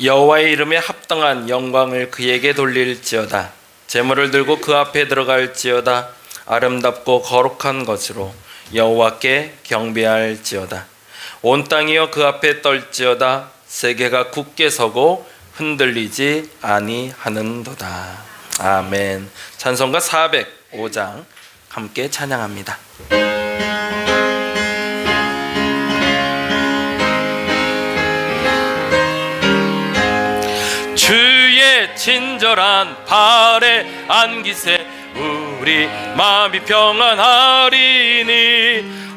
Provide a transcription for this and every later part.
여호와의 이름에 합당한 영광을 그에게 돌릴지어다. 제물을 들고 그 앞에 들어갈지어다. 아름답고 거룩한 것으로 여호와께 경배할지어다. 온 땅이여 그 앞에 떨지어다. 세계가 굳게 서고 흔들리지 아니하는도다. 아멘. 찬송가 405장 함께 찬양합니다. 주의 친절한 발에 안기세 우리 마음이 평안하리니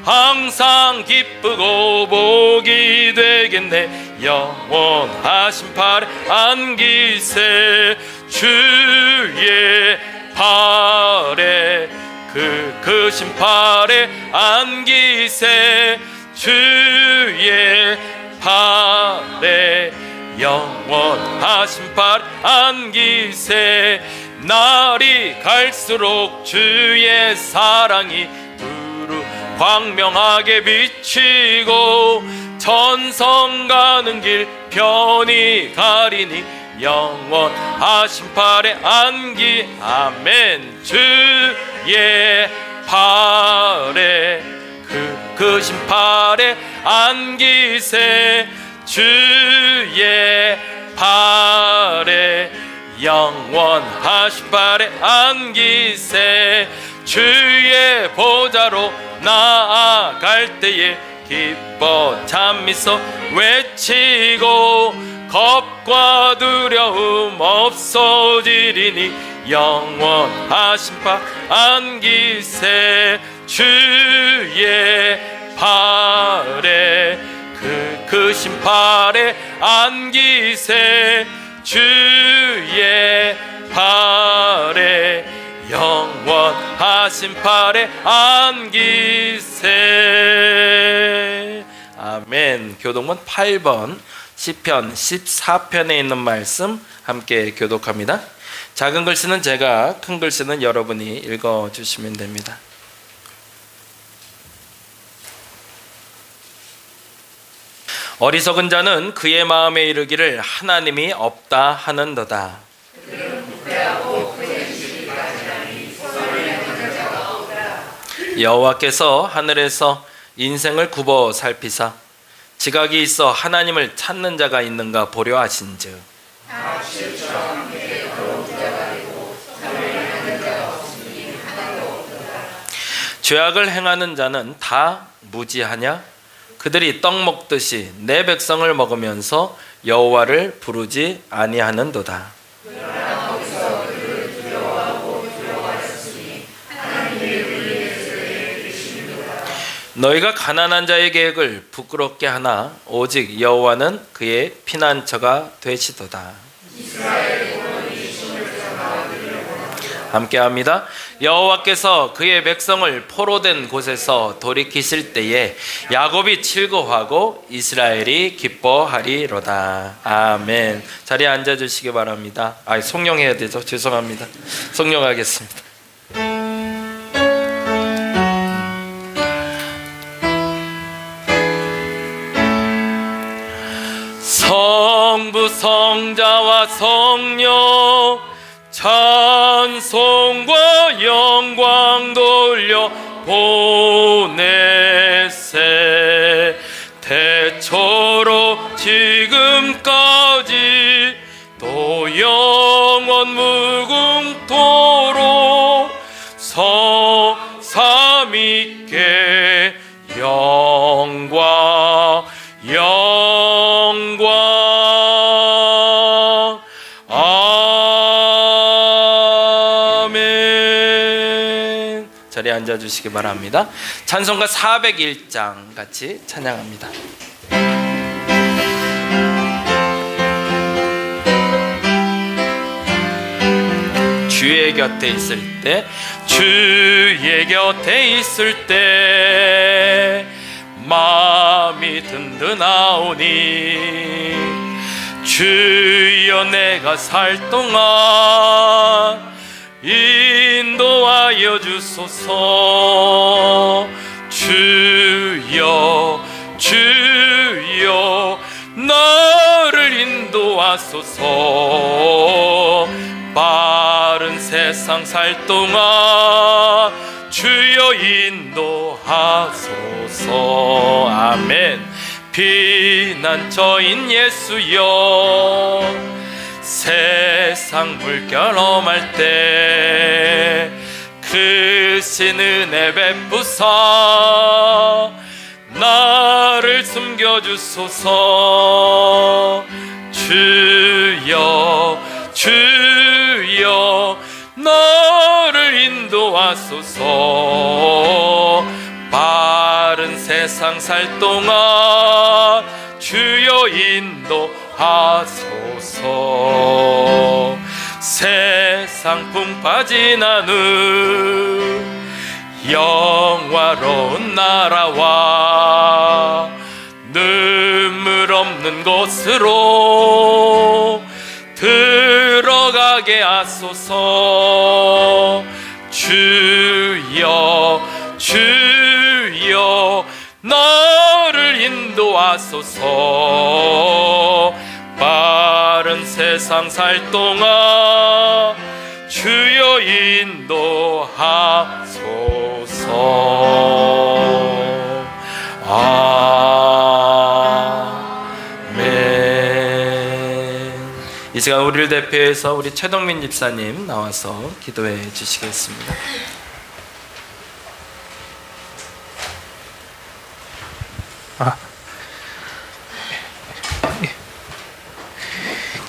항상 기쁘고 복이 되겠네. 영원하신 팔에 안기세 주의 팔에 그 크신 팔에 안기세 주의 팔에 영원하신 팔 안기세. 날이 갈수록 주의 사랑이 두루 광명하게 비치고 천성 가는 길 편히 가리니 영원하신 팔에 안기. 아멘. 주의 팔에 그 크신 팔에 안기세 주의 팔에 영원하신 팔에 안기세. 주의 보좌로 나아갈 때에 기뻐 찬미소 외치고 겁과 두려움 없어지리니 영원하신 팔 안기세 주의 팔에 그 크신 팔에 안기세 주의 팔에 영원하신 팔에 안기세. 아멘. 교독문 8번 시편 14편에 있는 말씀 함께 교독합니다. 작은 글씨는 제가, 큰 글씨는 여러분이 읽어주시면 됩니다. 어리석은 자는 그의 마음에 이르기를 하나님이 없다 하는도다. 여호와께서 하늘에서 인생을 굽어 살피사 지각이 있어 하나님을 찾는 자가 있는가 보려 하신즉 죄악을 행하는 자는 다 무지하냐? 그들이 떡 먹듯이 내 백성을 먹으면서 여호와를 부르지 아니하는도다. 너희가 가난한 자의 계획을 부끄럽게 하나 오직 여호와는 그의 피난처가 되시도다. 함께합니다. 여호와께서 그의 백성을 포로된 곳에서 돌이키실 때에 야곱이 즐거워하고 이스라엘이 기뻐하리로다. 아멘. 자리에 앉아주시기 바랍니다. 송영해야 되죠? 죄송합니다. 송영하겠습니다. 성부 성자와 성령 찬송과 영광 돌려 보내세. 대초로 지금까지 또 영원 무궁토록 성삼위께 영광 아멘. 자리에 앉아주시기 바랍니다. 찬송가 401장 같이 찬양합니다. 주의 곁에 있을 때, 주의 곁에 있을 때 마음이 든든하오니 주여 내가 살 동안 인도하여 주소서. 주여 주여 나를 인도하소서. 바른 세상 살 동안 주여 인도하소서. 아멘. 피난처인 예수여 세상 물결 엄할 때 크신 은혜 베푸사 나를 숨겨주소서. 주여 주여 나를 인도하소서. 바른 세상 살 동안 주여 인도하소서. 세상 풍파 지난 후 영화로운 나라와 눈물 없는 곳으로 들어가게 하소서. 주여 주여 나를 인도하소서. 바른 세상 살 동안 주여 인도하소서. 아멘. 이 시간 우리를 대표해서 우리 최동민 집사님 나와서 기도해 주시겠습니다.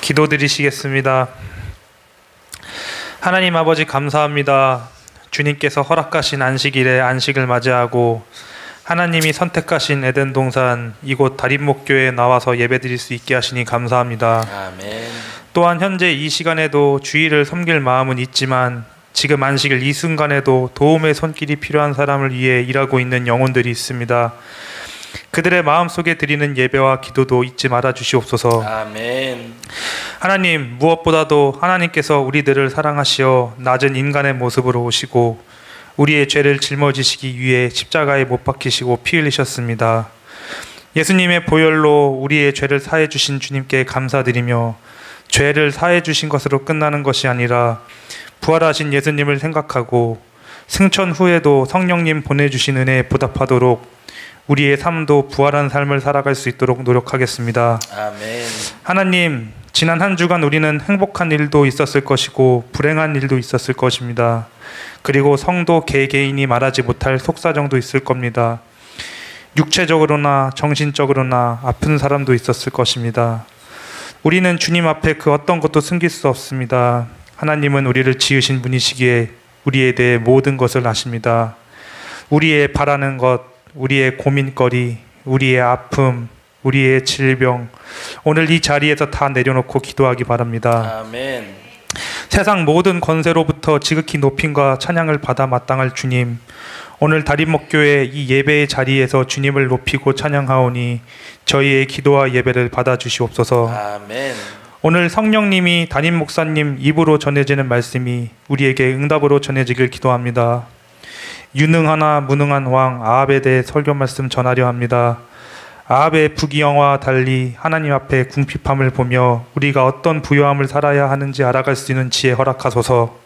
기도드리시겠습니다. 하나님 아버지 감사합니다. 주님께서 허락하신 안식일에 안식을 맞이하고 하나님이 선택하신 에덴 동산 이곳 다림목교회에 나와서 예배드릴 수 있게 하시니 감사합니다. 아멘. 또한 현재 이 시간에도 주의를 섬길 마음은 있지만 지금 안식일 이 순간에도 도움의 손길이 필요한 사람을 위해 일하고 있는 영혼들이 있습니다. 그들의 마음속에 드리는 예배와 기도도 잊지 말아 주시옵소서. 아멘. 하나님, 무엇보다도 하나님께서 우리들을 사랑하시어 낮은 인간의 모습으로 오시고 우리의 죄를 짊어지시기 위해 십자가에 못 박히시고 피 흘리셨습니다. 예수님의 보혈로 우리의 죄를 사해 주신 주님께 감사드리며 죄를 사해 주신 것으로 끝나는 것이 아니라 부활하신 예수님을 생각하고 승천 후에도 성령님 보내주신 은혜에 보답하도록 우리의 삶도 부활한 삶을 살아갈 수 있도록 노력하겠습니다. 아멘. 하나님, 지난 한 주간 우리는 행복한 일도 있었을 것이고 불행한 일도 있었을 것입니다. 그리고 성도 개개인이 말하지 못할 속사정도 있을 겁니다. 육체적으로나 정신적으로나 아픈 사람도 있었을 것입니다. 우리는 주님 앞에 그 어떤 것도 숨길 수 없습니다. 하나님은 우리를 지으신 분이시기에 우리에 대해 모든 것을 아십니다. 우리의 바라는 것, 우리의 고민거리, 우리의 아픔, 우리의 질병, 오늘 이 자리에서 다 내려놓고 기도하기 바랍니다. 아멘. 세상 모든 권세로부터 지극히 높임과 찬양을 받아 마땅할 주님, 오늘 다림목교회 이 예배의 자리에서 주님을 높이고 찬양하오니 저희의 기도와 예배를 받아주시옵소서. 아멘. 오늘 성령님이 담임 목사님 입으로 전해지는 말씀이 우리에게 응답으로 전해지길 기도합니다. 유능하나 무능한 왕 아합에 대해 설교 말씀 전하려 합니다. 아합의 부귀영화와 달리 하나님 앞에 궁핍함을 보며 우리가 어떤 부요함을 살아야 하는지 알아갈 수 있는 지혜 허락하소서.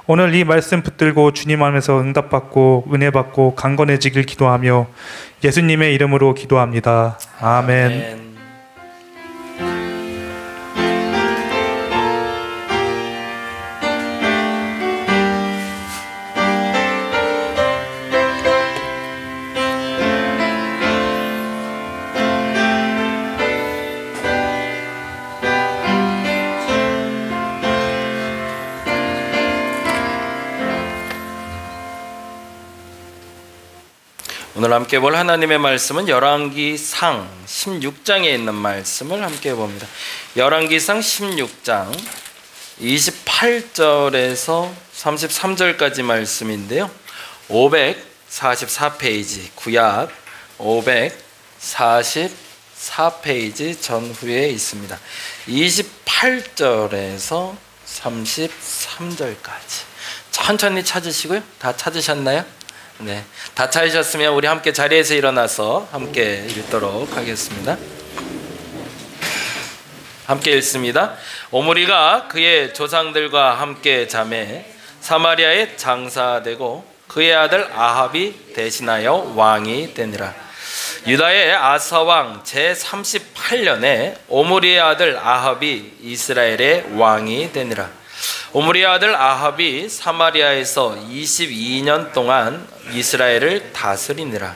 오늘 이 말씀 붙들고 주님 안에서 응답받고 은혜받고 강건해지길 기도하며 예수님의 이름으로 기도합니다. 아멘. 아멘. 오늘 함께 볼 하나님의 말씀은 열왕기상 16장에 있는 말씀을 함께 봅니다. 열왕기상 16장 28절에서 33절까지 말씀인데요. 544페이지 구약 544페이지 전후에 있습니다. 28절에서 33절까지 천천히 찾으시고요. 다 찾으셨나요? 네, 다 찾으셨으면 우리 함께 자리에서 일어나서 함께 읽도록 하겠습니다. 함께 읽습니다. 오므리가 그의 조상들과 함께 자매 사마리아에 장사되고 그의 아들 아합이 대신하여 왕이 되니라. 유다의 아사 왕 제38년에 오므리의 아들 아합이 이스라엘의 왕이 되니라. 오므리의 아들 아합이 사마리아에서 22년 동안 이스라엘을 다스리니라.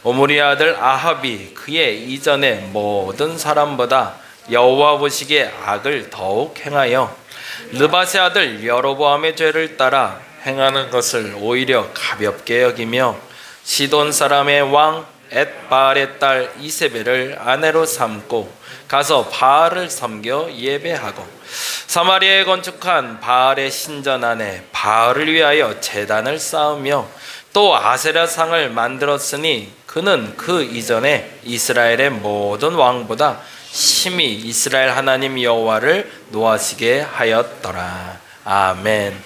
오므리의 아들 아합이 그의 이전의 모든 사람보다 여호와 보시기에 악을 더욱 행하여 느밧의 아들 여로보암의 죄를 따라 행하는 것을 오히려 가볍게 여기며 시돈 사람의 왕 엣바알의 딸 이세벨을 아내로 삼고 가서 바알을 섬겨 예배하고 사마리아에 건축한 바알의 신전 안에 바알을 위하여 제단을 쌓으며 또 아세라상을 만들었으니 그는 그 이전에 이스라엘의 모든 왕보다 심히 이스라엘 하나님 여호와를 노하시게 하였더라. 아멘.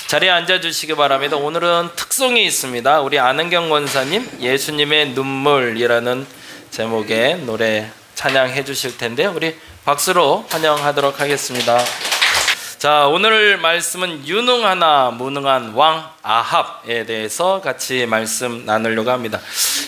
자리에 앉아주시기 바랍니다. 오늘은 특송이 있습니다. 우리 안은경 권사님 예수님의 눈물이라는 제목의 노래 찬양해 주실 텐데요. 우리 박수로 환영하도록 하겠습니다. 자, 오늘 말씀은 유능하나 무능한 왕 아합에 대해서 같이 말씀 나누려고 합니다.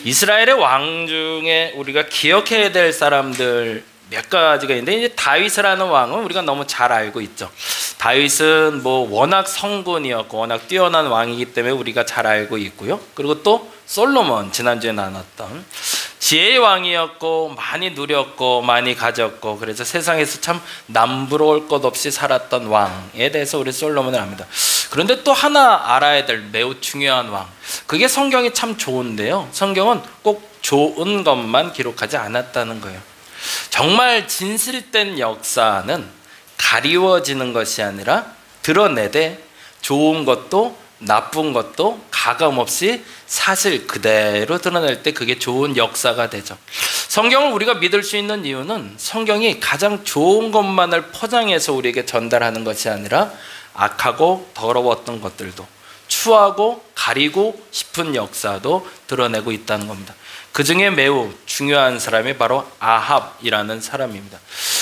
이스라엘의 왕 중에 우리가 기억해야 될 사람들 몇 가지가 있는데, 이제 다윗이라는 왕은 우리가 너무 잘 알고 있죠. 다윗은 뭐 워낙 성군이었고 워낙 뛰어난 왕이기 때문에 우리가 잘 알고 있고요. 그리고 또 솔로몬, 지난주에 나눴던 지혜의 왕이었고 많이 누렸고 많이 가졌고 그래서 세상에서 참 남부러울 것 없이 살았던 왕에 대해서 우리 솔로몬은 압니다. 그런데 또 하나 알아야 될 매우 중요한 왕, 그게 성경이 참 좋은데요, 성경은 꼭 좋은 것만 기록하지 않았다는 거예요. 정말 진실된 역사는 가리워지는 것이 아니라 드러내되 좋은 것도 나쁜 것도 가감없이 사실 그대로 드러낼 때 그게 좋은 역사가 되죠. 성경을 우리가 믿을 수 있는 이유는 성경이 가장 좋은 것만을 포장해서 우리에게 전달하는 것이 아니라 악하고 더러웠던 것들도, 추하고 가리고 싶은 역사도 드러내고 있다는 겁니다. 그 중에 매우 중요한 사람이 바로 아합이라는 사람입니다.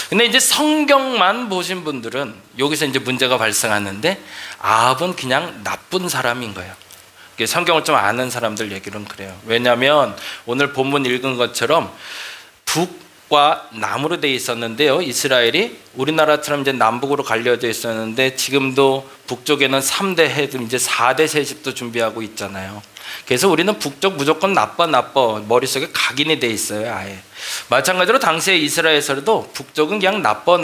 근데 이제 성경만 보신 분들은 여기서 이제 문제가 발생하는데, 아합은 그냥 나쁜 사람인 거예요. 성경을 좀 아는 사람들 얘기는 그래요. 왜냐하면 오늘 본문 읽은 것처럼 북과 남으로 돼 있었는데요, 이스라엘이 우리나라처럼 이제 남북으로 갈려져 있었는데 지금도 북쪽에는 3대 해도 이제 4대 세습도 준비하고 있잖아요. 그래서 우리는 북쪽 무조건 나빠 머릿속에 각인이 돼 있어요, 아예. 마찬가지로 당시에 이스라엘에서도 북쪽은 그냥 나빠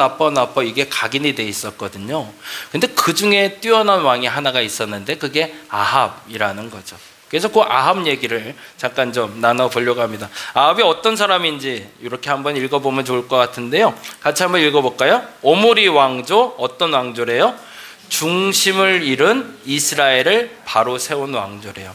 이게 각인이 돼 있었거든요. 근데 그 중에 뛰어난 왕이 하나가 있었는데 그게 아합이라는 거죠. 그래서 그 아합 얘기를 잠깐 좀 나눠보려고 합니다. 아합이 어떤 사람인지 이렇게 한번 읽어보면 좋을 것 같은데요, 같이 한번 읽어볼까요? 오므리 왕조, 어떤 왕조래요? 중심을 잃은 이스라엘을 바로 세운 왕조래요.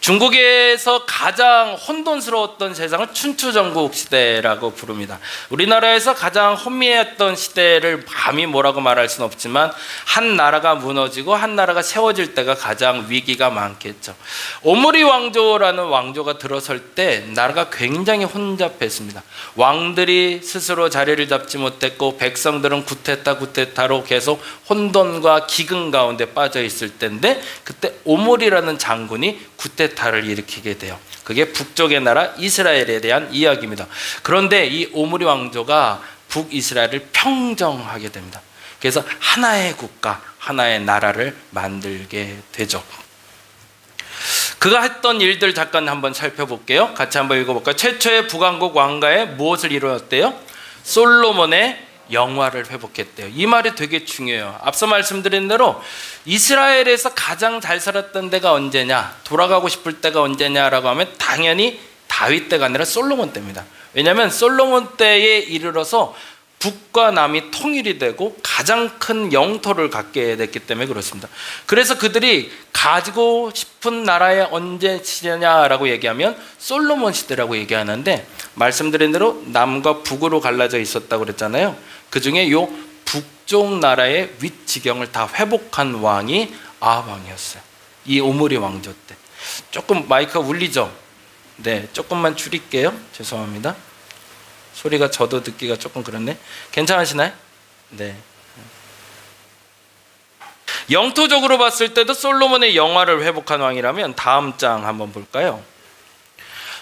중국에서 가장 혼돈스러웠던 세상을 춘추전국 시대라고 부릅니다. 우리나라에서 가장 혼미했던 시대를 감히 뭐라고 말할 수는 없지만 한 나라가 무너지고 한 나라가 세워질 때가 가장 위기가 많겠죠. 오므리 왕조라는 왕조가 들어설 때 나라가 굉장히 혼잡했습니다. 왕들이 스스로 자리를 잡지 못했고 백성들은 구테타로 계속 혼돈과 기근 가운데 빠져 있을 때인데, 그때 오므리라는 장군이 구테타를 일으키게 돼요. 그게 북쪽의 나라 이스라엘에 대한 이야기입니다. 그런데 이 오므리 왕조가 북이스라엘을 평정하게 됩니다. 그래서 하나의 국가, 하나의 나라를 만들게 되죠. 그가 했던 일들 잠깐 한번 살펴볼게요. 같이 한번 읽어볼까요? 최초의 북왕국 왕가에 무엇을 이루었대요? 솔로몬의 영화를 회복했대요. 이 말이 되게 중요해요. 앞서 말씀드린 대로 이스라엘에서 가장 잘 살았던 때가 언제냐, 돌아가고 싶을 때가 언제냐라고 하면 당연히 다윗 때가 아니라 솔로몬 때입니다. 왜냐하면 솔로몬 때에 이르러서 북과 남이 통일이 되고 가장 큰 영토를 갖게 됐기 때문에 그렇습니다. 그래서 그들이 가지고 싶은 나라에 언제 시대냐라고 얘기하면 솔로몬 시대라고 얘기하는데, 말씀드린 대로 남과 북으로 갈라져 있었다고 그랬잖아요. 그 중에 요 북쪽 나라의 윗지경을 다 회복한 왕이 아합 왕이었어요. 이 오므리 왕조 때. 조금 마이크가 울리죠? 네, 조금만 줄일게요. 죄송합니다. 소리가 저도 듣기가 조금 그렇네. 괜찮으시나요? 네. 영토적으로 봤을 때도 솔로몬의 영화를 회복한 왕이라면 다음 장 한번 볼까요?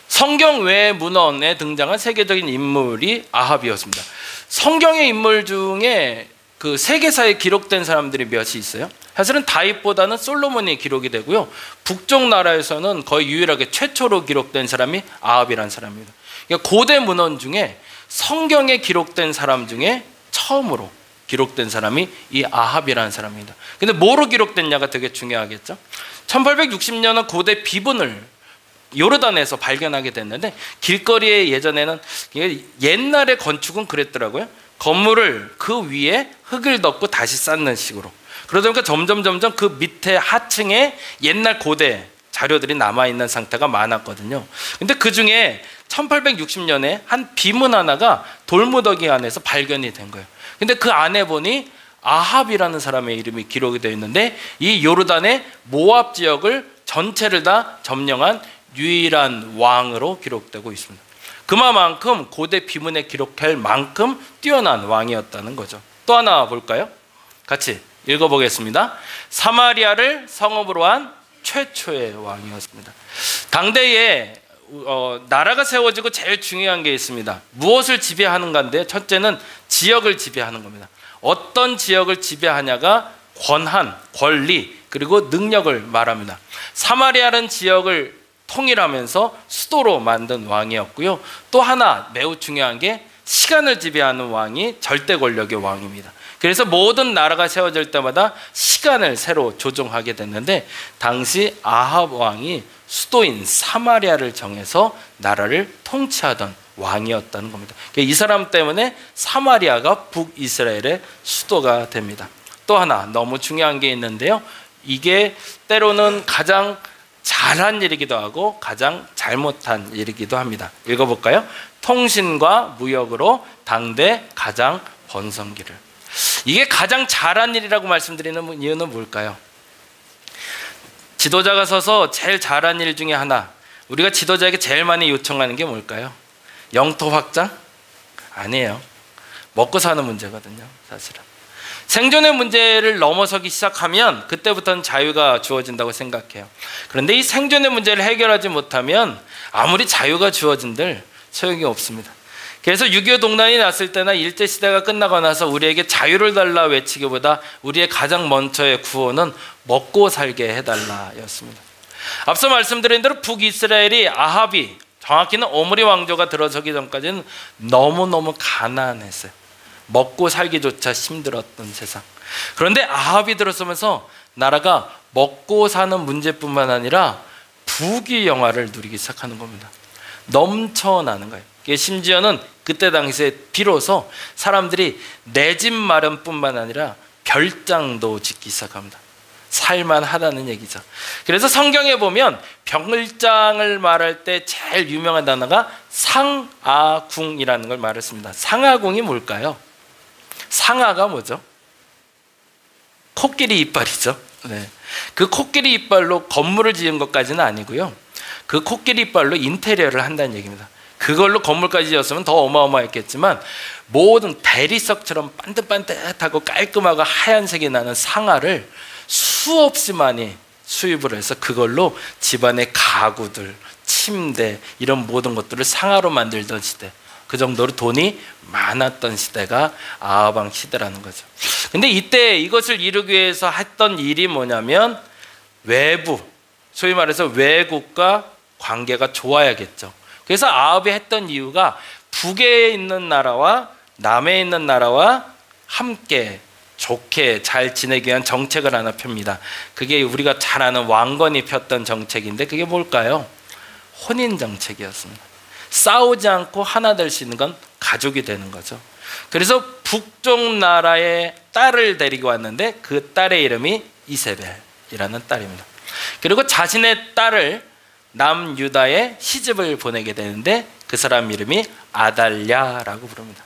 성경 외의 문헌에 등장한 세계적인 인물이 아합이었습니다. 성경의 인물 중에 그 세계사에 기록된 사람들이 몇이 있어요. 사실은 다윗보다는 솔로몬이 기록이 되고요, 북쪽 나라에서는 거의 유일하게 최초로 기록된 사람이 아합이라는 사람입니다. 그러니까 고대 문헌 중에 성경에 기록된 사람 중에 처음으로 기록된 사람이 이 아합이라는 사람입니다. 근데 뭐로 기록됐냐가 되게 중요하겠죠. 1860년은 고대 비문을 요르단에서 발견하게 됐는데, 길거리에 예전에는 옛날의 건축은 그랬더라고요. 건물을 그 위에 흙을 덮고 다시 쌓는 식으로. 그러다 보니까 점점 그 밑에 하층에 옛날 고대 자료들이 남아있는 상태가 많았거든요. 근데 그 중에 1860년에 한 비문 하나가 돌무더기 안에서 발견이 된 거예요. 근데 그 안에 보니 아합이라는 사람의 이름이 기록이 되어 있는데, 이 요르단의 모압 지역을 전체를 다 점령한 유일한 왕으로 기록되고 있습니다. 그만큼 고대 비문에 기록할 만큼 뛰어난 왕이었다는 거죠. 또 하나 볼까요? 같이 읽어보겠습니다. 사마리아를 성읍으로 한 최초의 왕이었습니다. 당대에 나라가 세워지고 제일 중요한 게 있습니다. 무엇을 지배하는가인데, 첫째는 지역을 지배하는 겁니다. 어떤 지역을 지배하냐가 권한, 권리, 그리고 능력을 말합니다. 사마리아라는 지역을 통일하면서 수도로 만든 왕이었고요. 또 하나 매우 중요한 게 시간을 지배하는 왕이 절대 권력의 왕입니다. 그래서 모든 나라가 세워질 때마다 시간을 새로 조정하게 됐는데 당시 아합 왕이 수도인 사마리아를 정해서 나라를 통치하던 왕이었다는 겁니다. 이 사람 때문에 사마리아가 북이스라엘의 수도가 됩니다. 또 하나 너무 중요한 게 있는데요. 이게 때로는 가장 잘한 일이기도 하고 가장 잘못한 일이기도 합니다. 읽어볼까요? 통신과 무역으로 당대 가장 번성기를. 이게 가장 잘한 일이라고 말씀드리는 이유는 뭘까요? 지도자가 서서 제일 잘한 일 중에 하나, 우리가 지도자에게 제일 많이 요청하는 게 뭘까요? 영토 확장? 아니에요. 먹고 사는 문제거든요, 사실은. 생존의 문제를 넘어서기 시작하면 그때부터는 자유가 주어진다고 생각해요. 그런데 이 생존의 문제를 해결하지 못하면 아무리 자유가 주어진들 소용이 없습니다. 그래서 6.25 동란이 났을 때나 일제시대가 끝나고 나서 우리에게 자유를 달라 외치기보다 우리의 가장 먼저의 구호는 먹고 살게 해달라였습니다. 앞서 말씀드린 대로 북이스라엘이 아합이, 정확히는 오므리 왕조가 들어서기 전까지는 너무너무 가난했어요. 먹고 살기조차 힘들었던 세상. 그런데 아합이 들어서면서 나라가 먹고 사는 문제뿐만 아니라 부귀영화를 누리기 시작하는 겁니다. 넘쳐나는 거예요. 심지어는 그때 당시에 비로소 사람들이 내 집 마련뿐만 아니라 별장도 짓기 시작합니다. 살만하다는 얘기죠. 그래서 성경에 보면 별장을 말할 때 제일 유명한 단어가 상아궁이라는 걸 말했습니다. 상아궁이 뭘까요? 상아가 뭐죠? 코끼리 이빨이죠. 네. 그 코끼리 이빨로 건물을 지은 것까지는 아니고요. 그 코끼리 이빨로 인테리어를 한다는 얘기입니다. 그걸로 건물까지 지었으면 더 어마어마했겠지만 모든 대리석처럼 반듯반듯하고 깔끔하고 하얀색이 나는 상아를 수없이 많이 수입을 해서 그걸로 집안의 가구들, 침대 이런 모든 것들을 상아로 만들던 시대, 그 정도로 돈이 많았던 시대가 아합왕 시대라는 거죠. 근데 이때 이것을 이루기 위해서 했던 일이 뭐냐면 외부, 소위 말해서 외국과 관계가 좋아야겠죠. 그래서 아합이 했던 이유가 북에 있는 나라와 남에 있는 나라와 함께 좋게 잘 지내기 위한 정책을 하나 펴니다. 그게 우리가 잘 아는 왕건이 폈던 정책인데 그게 뭘까요? 혼인 정책이었습니다. 싸우지 않고 하나 될 수 있는 건 가족이 되는 거죠. 그래서 북쪽 나라의 딸을 데리고 왔는데 그 딸의 이름이 이세벨이라는 딸입니다. 그리고 자신의 딸을 남유다에 시집을 보내게 되는데 그 사람 이름이 아달랴라고 부릅니다.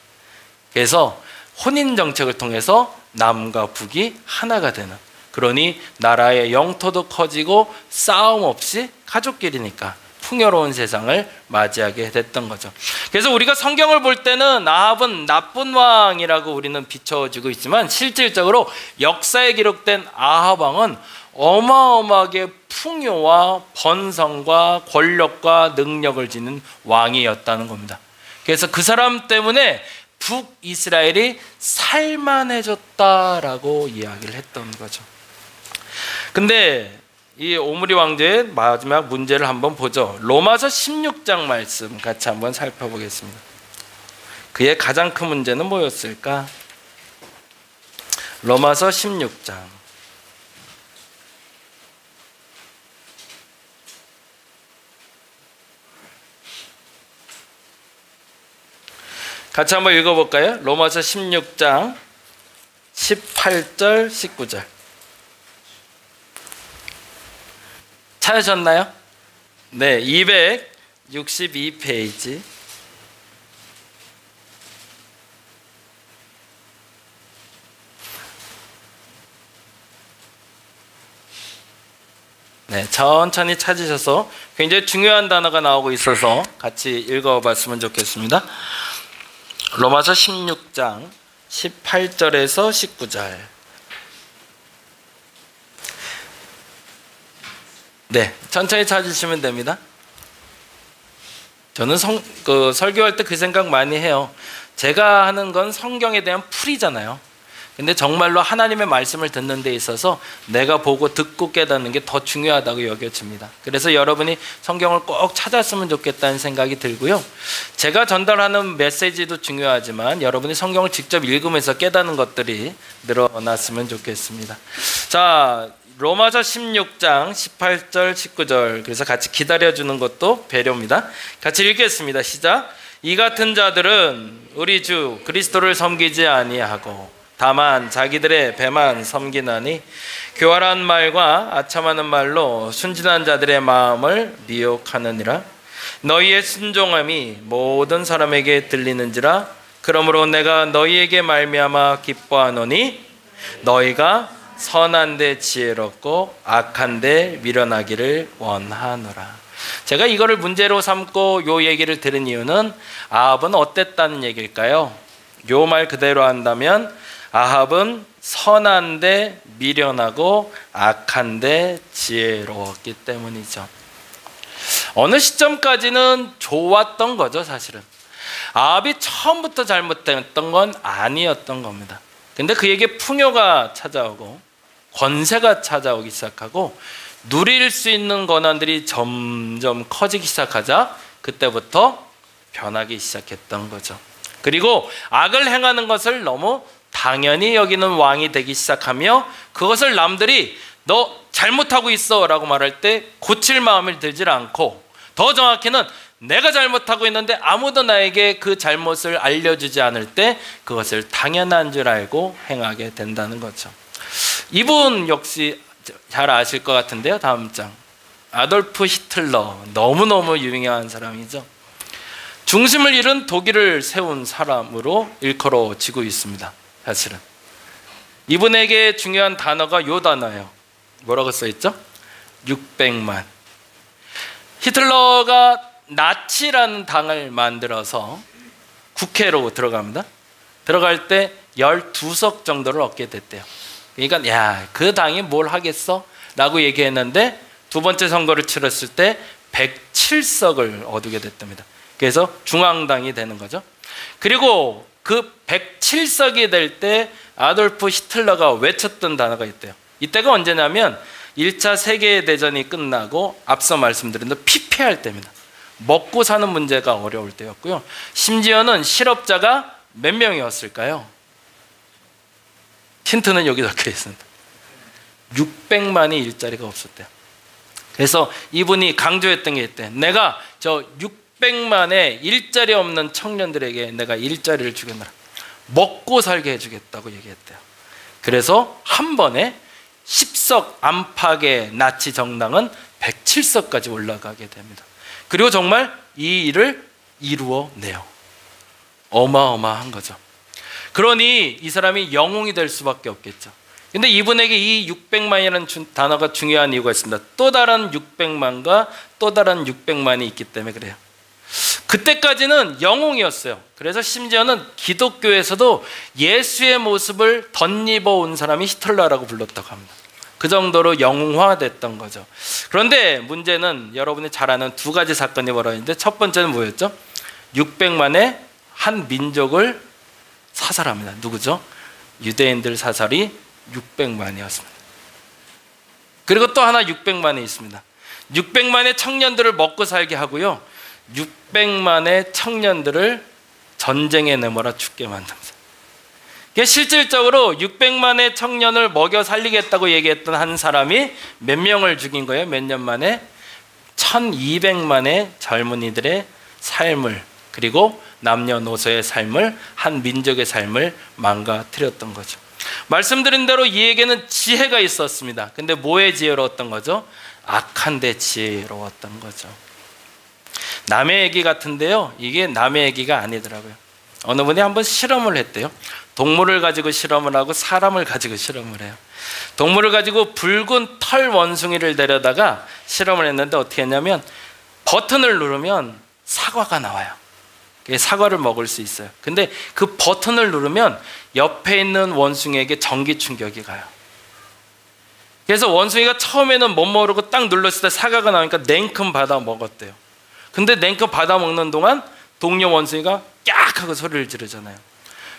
그래서 혼인 정책을 통해서 남과 북이 하나가 되는, 그러니 나라의 영토도 커지고 싸움 없이 가족끼리니까 풍요로운 세상을 맞이하게 됐던 거죠. 그래서 우리가 성경을 볼 때는 아합은 나쁜 왕이라고 우리는 비춰지고 있지만 실질적으로 역사에 기록된 아합 왕은 어마어마하게 풍요와 번성과 권력과 능력을 지닌 왕이었다는 겁니다. 그래서 그 사람 때문에 북이스라엘이 살만해졌다라고 이야기를 했던 거죠. 근데 이 오므리 왕조의 마지막 문제를 한번 보죠. 로마서 16장 말씀 같이 한번 살펴보겠습니다. 그의 가장 큰 문제는 뭐였을까? 로마서 16장 같이 한번 읽어볼까요? 로마서 16장 18절 19절 찾으셨나요? 네, 262페이지. 네, 천천히 찾으셔서 굉장히 중요한 단어가 나오고 있어서 같이 읽어봤으면 좋겠습니다. 로마서 16장 18절에서 19절. 네, 천천히 찾으시면 됩니다. 저는 설교할 때 그 생각 많이 해요. 제가 하는 건 성경에 대한 풀이잖아요. 근데 정말로 하나님의 말씀을 듣는 데 있어서 내가 보고 듣고 깨닫는 게 더 중요하다고 여겨집니다. 그래서 여러분이 성경을 꼭 찾았으면 좋겠다는 생각이 들고요. 제가 전달하는 메시지도 중요하지만 여러분이 성경을 직접 읽으면서 깨닫는 것들이 늘어났으면 좋겠습니다. 자, 로마서 16장 18절 19절, 그래서 같이 기다려주는 것도 배려입니다. 같이 읽겠습니다. 시작. 이 같은 자들은 우리 주 그리스도를 섬기지 아니하고 다만 자기들의 배만 섬기나니 교활한 말과 아첨하는 말로 순진한 자들의 마음을 미혹하느니라. 너희의 순종함이 모든 사람에게 들리는지라. 그러므로 내가 너희에게 말미암아 기뻐하노니 너희가 선한데 지혜롭고 악한데 미련하기를 원하노라. 제가 이거를 문제로 삼고 요 얘기를 들은 이유는 아합은 어땠다는 얘기일까요? 요 말 그대로 한다면 아합은 선한데 미련하고 악한데 지혜로웠기 때문이죠. 어느 시점까지는 좋았던 거죠, 사실은. 아합이 처음부터 잘못했던 건 아니었던 겁니다. 근데 그에게 풍요가 찾아오고 권세가 찾아오기 시작하고 누릴 수 있는 권한들이 점점 커지기 시작하자 그때부터 변하기 시작했던 거죠. 그리고 악을 행하는 것을 너무 당연히 여기는 왕이 되기 시작하며 그것을 남들이 너 잘못하고 있어 라고 말할 때 고칠 마음을 들지 않고, 더 정확히는 내가 잘못하고 있는데 아무도 나에게 그 잘못을 알려주지 않을 때 그것을 당연한 줄 알고 행하게 된다는 거죠. 이분 역시 잘 아실 것 같은데요. 다음 장. 아돌프 히틀러, 너무너무 유명한 사람이죠. 중심을 잃은 독일을 세운 사람으로 일컬어지고 있습니다. 사실은 이분에게 중요한 단어가 요 단어예요. 뭐라고 써있죠? 600만. 히틀러가 나치라는 당을 만들어서 국회로 들어갑니다. 들어갈 때 12석 정도를 얻게 됐대요. 그러니까 야, 그 당이 뭘 하겠어? 라고 얘기했는데 두 번째 선거를 치렀을 때 107석을 얻게 됐답니다. 그래서 중앙당이 되는 거죠. 그리고 그 107석이 될 때 아돌프 히틀러가 외쳤던 단어가 있대요. 이때가 언제냐면 1차 세계대전이 끝나고 앞서 말씀드린 대로 피폐할 때입니다. 먹고 사는 문제가 어려울 때였고요. 심지어는 실업자가 몇 명이었을까요? 힌트는 여기 적혀 있습니다. 600만이 일자리가 없었대요. 그래서 이분이 강조했던 게 있대. 내가 저 600만의 일자리 없는 청년들에게 내가 일자리를 주겠노라. 먹고 살게 해주겠다고 얘기했대요. 그래서 한 번에 10석 안팎의 나치 정당은 107석까지 올라가게 됩니다. 그리고 정말 이 일을 이루어내요. 어마어마한 거죠. 그러니 이 사람이 영웅이 될 수밖에 없겠죠. 근데 이분에게 이 600만이라는 단어가 중요한 이유가 있습니다. 또 다른 600만과 또 다른 600만이 있기 때문에 그래요. 그때까지는 영웅이었어요. 그래서 심지어는 기독교에서도 예수의 모습을 덧입어 온 사람이 히틀러라고 불렀다고 합니다. 그 정도로 영웅화됐던 거죠. 그런데 문제는 여러분이 잘 아는 두 가지 사건이 벌어졌는데, 첫 번째는 뭐였죠? 600만의 한 민족을 사살합니다. 누구죠? 유대인들 사살이 600만이었습니다. 그리고 또 하나 600만이 있습니다. 600만의 청년들을 먹고 살게 하고요, 600만의 청년들을 전쟁에 내몰아 죽게 만듭니다. 실질적으로 600만의 청년을 먹여 살리겠다고 얘기했던 한 사람이 몇 명을 죽인 거예요? 몇 년 만에? 1200만의 젊은이들의 삶을, 그리고 남녀노소의 삶을, 한 민족의 삶을 망가뜨렸던 거죠. 말씀드린 대로 이에게는 지혜가 있었습니다. 근데 뭐에 지혜로웠던 거죠? 악한데 지혜로웠던 거죠. 남의 얘기 같은데요, 이게 남의 얘기가 아니더라고요. 어느 분이 한번 실험을 했대요. 동물을 가지고 실험을 하고 사람을 가지고 실험을 해요. 동물을 가지고 붉은 털 원숭이를 데려다가 실험을 했는데 어떻게 했냐면 버튼을 누르면 사과가 나와요. 사과를 먹을 수 있어요. 근데 그 버튼을 누르면 옆에 있는 원숭이에게 전기 충격이 가요. 그래서 원숭이가 처음에는 못 모르고 딱 눌렀을 때 사과가 나오니까 냉큼 받아 먹었대요. 근데 냉큼 받아 먹는 동안 동료 원숭이가 깍 하고 소리를 지르잖아요.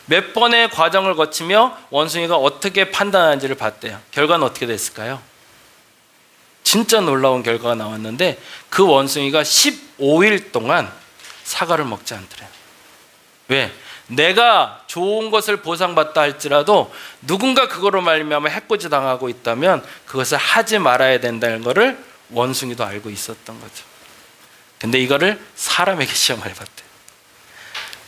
몇 번의 과정을 거치며 원숭이가 어떻게 판단하는지를 봤대요. 결과는 어떻게 됐을까요? 진짜 놀라운 결과가 나왔는데 그 원숭이가 15일 동안 사과를 먹지 않더래요. 왜? 내가 좋은 것을 보상받다 할지라도 누군가 그거로 말미암아 해코지 당하고 있다면 그것을 하지 말아야 된다는 것을 원숭이도 알고 있었던 거죠. 근데 이거를 사람에게 시험을 해봤대요.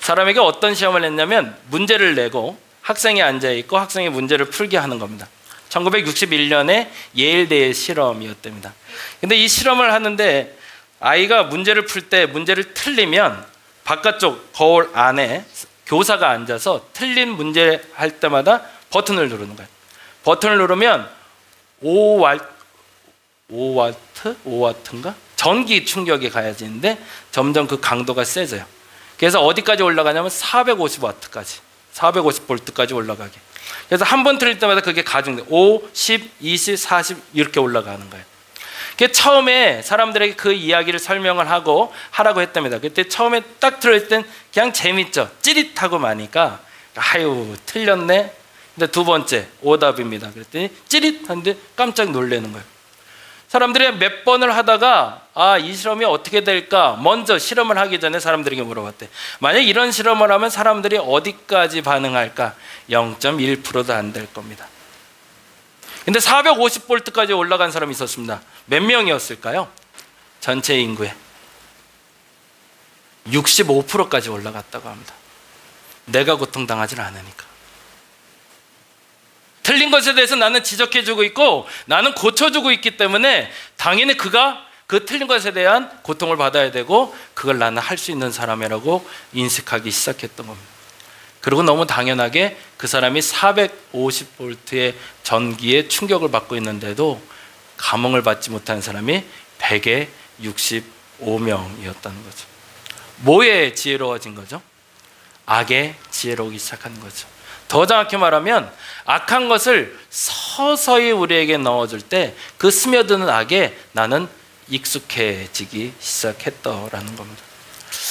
사람에게 어떤 시험을 했냐면 문제를 내고 학생이 앉아있고 학생이 문제를 풀게 하는 겁니다. 1961년에 예일대의 실험이었답니다. 근데 이 실험을 하는데 아이가 문제를 풀 때 문제를 틀리면 바깥쪽 거울 안에 교사가 앉아서 틀린 문제 할 때마다 버튼을 누르는 거예요. 버튼을 누르면 5와트인가? 전기 충격이 가해지는데 점점 그 강도가 세져요. 그래서 어디까지 올라가냐면 450와트까지, 450볼트까지 올라가게. 그래서 한 번 틀릴 때마다 그게 가중돼. 5, 10, 20, 40 이렇게 올라가는 거예요. 처음에 사람들에게 그 이야기를 설명을 하라고 했답니다. 그때 처음에 딱 들을 땐 그냥 재밌죠. 찌릿하고 마니까 아유 틀렸네. 근데 두 번째 오답입니다. 그랬더니 찌릿한데 깜짝 놀라는 거예요. 사람들이 몇 번을 하다가 이 실험이 어떻게 될까 먼저 실험을 하기 전에 사람들에게 물어봤대. 만약 이런 실험을 하면 사람들이 어디까지 반응할까? 0.1%도 안 될 겁니다. 근데 450볼트까지 올라간 사람이 있었습니다. 몇 명이었을까요? 전체 인구의 65%까지 올라갔다고 합니다. 내가 고통당하지 않으니까. 틀린 것에 대해서 나는 지적해주고 있고 나는 고쳐주고 있기 때문에 당연히 그가 그 틀린 것에 대한 고통을 받아야 되고 그걸 나는 할 수 있는 사람이라고 인식하기 시작했던 겁니다. 그리고 너무 당연하게 그 사람이 450볼트의 전기에 충격을 받고 있는데도 감흥을 받지 못한 사람이 100에 65명이었다는 거죠. 뭐에 지혜로워진 거죠? 악에 지혜로우기 시작하는 거죠. 더 정확히 말하면 악한 것을 서서히 우리에게 넣어줄 때 그 스며드는 악에 나는 익숙해지기 시작했더라는 겁니다.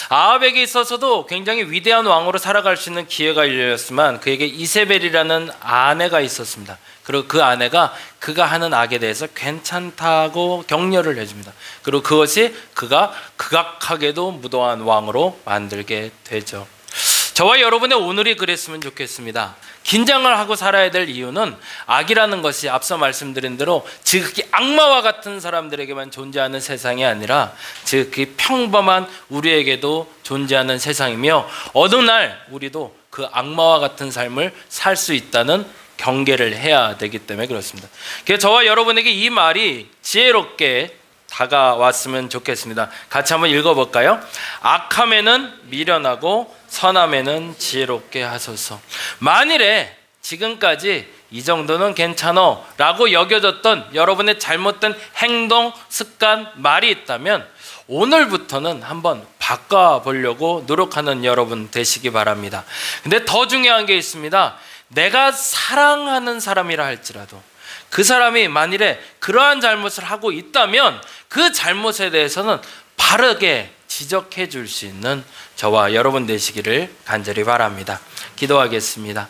아합에게 있어서도 굉장히 위대한 왕으로 살아갈 수 있는 기회가 열렸지만 그에게 이세벨이라는 아내가 있었습니다. 그리고 그 아내가 그가 하는 악에 대해서 괜찮다고 격려를 해줍니다. 그리고 그것이 그가 극악하게도 무도한 왕으로 만들게 되죠. 저와 여러분의 오늘이 그랬으면 좋겠습니다. 긴장을 하고 살아야 될 이유는 악이라는 것이 앞서 말씀드린 대로 지극히 악마와 같은 사람들에게만 존재하는 세상이 아니라 지극히 평범한 우리에게도 존재하는 세상이며 어느 날 우리도 그 악마와 같은 삶을 살 수 있다는 경계를 해야 되기 때문에 그렇습니다. 그래서 저와 여러분에게 이 말이 지혜롭게 다가왔으면 좋겠습니다. 같이 한번 읽어볼까요? 악함에는 미련하고 선함에는 지혜롭게 하소서. 만일에 지금까지 이 정도는 괜찮아 라고 여겨졌던 여러분의 잘못된 행동, 습관, 말이 있다면 오늘부터는 한번 바꿔보려고 노력하는 여러분 되시기 바랍니다. 근데 더 중요한 게 있습니다. 내가 사랑하는 사람이라 할지라도 그 사람이 만일에 그러한 잘못을 하고 있다면 그 잘못에 대해서는 바르게 지적해 줄 수 있는 저와 여러분 되시기를 간절히 바랍니다. 기도하겠습니다.